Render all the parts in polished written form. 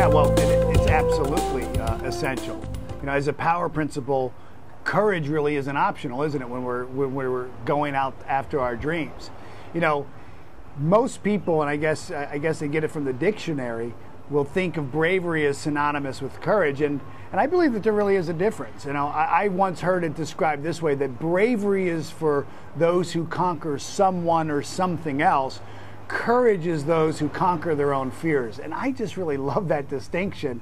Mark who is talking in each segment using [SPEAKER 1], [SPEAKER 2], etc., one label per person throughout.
[SPEAKER 1] Yeah, well, it's absolutely essential. You know, as a power principle, courage really isn't optional, isn't it? When we're going out after our dreams, you know, most people, and I guess they get it from the dictionary, will think of bravery as synonymous with courage, and I believe that there really is a difference. You know, I once heard it described this way: that bravery is for those who conquer someone or something else. Courage is those who conquer their own fears. And I just really love that distinction,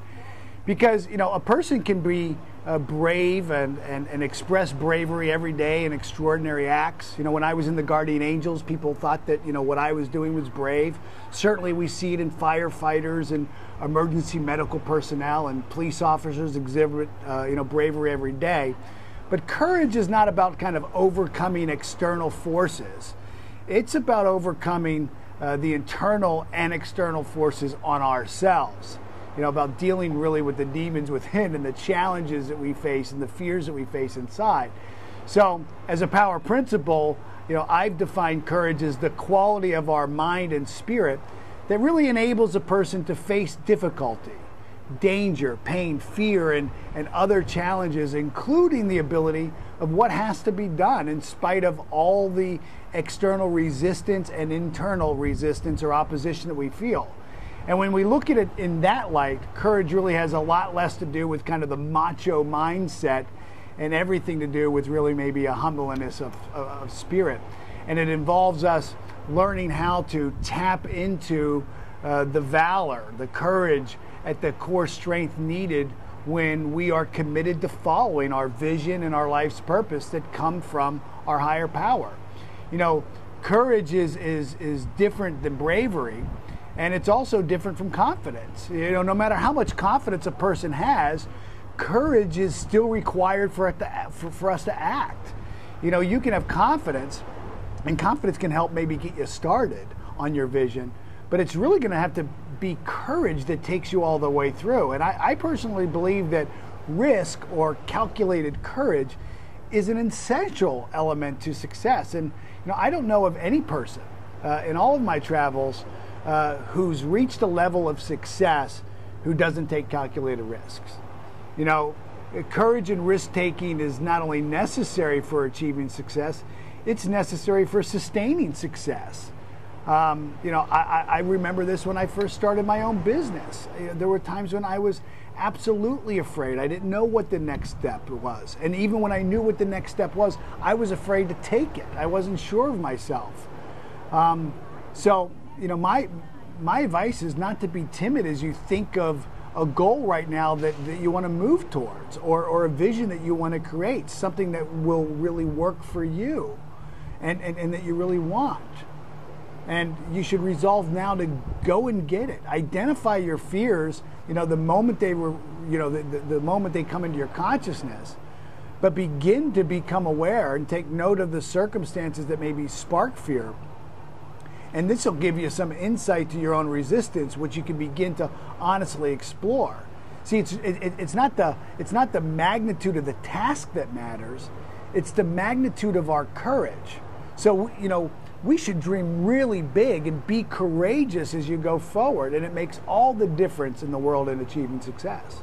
[SPEAKER 1] because, you know, a person can be brave and express bravery every day in extraordinary acts. You know, when I was in the Guardian Angels, people thought that, you know, what I was doing was brave. Certainly we see it in firefighters and emergency medical personnel, and police officers exhibit, you know, bravery every day. But courage is not about kind of overcoming external forces. It's about overcoming the internal and external forces on ourselves. You know, about dealing really with the demons within and the challenges that we face and the fears that we face inside. So, as a power principle, you know, I've defined courage as the quality of our mind and spirit that really enables a person to face difficulty, danger, pain, fear, and other challenges, including the ability of what has to be done in spite of all the external resistance and internal resistance or opposition that we feel. And when we look at it in that light, courage really has a lot less to do with kind of the macho mindset and everything to do with really maybe a humbleness of spirit. And it involves us learning how to tap into the valor, the courage at the core strength needed when we are committed to following our vision and our life's purpose that come from our higher power. You know, courage is different than bravery, and it's also different from confidence. You know, no matter how much confidence a person has, courage is still required for us to act. You know, you can have confidence, and confidence can help maybe get you started on your vision, but it's really going to have to be courage that takes you all the way through. And I personally believe that risk, or calculated courage, is an essential element to success. And you know, I don't know of any person in all of my travels who's reached a level of success who doesn't take calculated risks. You know, courage and risk taking is not only necessary for achieving success, it's necessary for sustaining success. You know, I remember this when I first started my own business. You know, there were times when I was absolutely afraid. I didn't know what the next step was. And even when I knew what the next step was, I was afraid to take it. I wasn't sure of myself. So, you know, my advice is not to be timid as you think of a goal right now that you want to move towards, or a vision that you want to create, something that will really work for you and that you really want. And you should resolve now to go and get it. Identify your fears, you know, the moment they were, you know, the moment they come into your consciousness, but begin to become aware and take note of the circumstances that maybe spark fear. And this will give you some insight to your own resistance, which you can begin to honestly explore. See, it's not the magnitude of the task that matters, it's the magnitude of our courage. So, you know, we should dream really big and be courageous as you go forward, and it makes all the difference in the world in achieving success.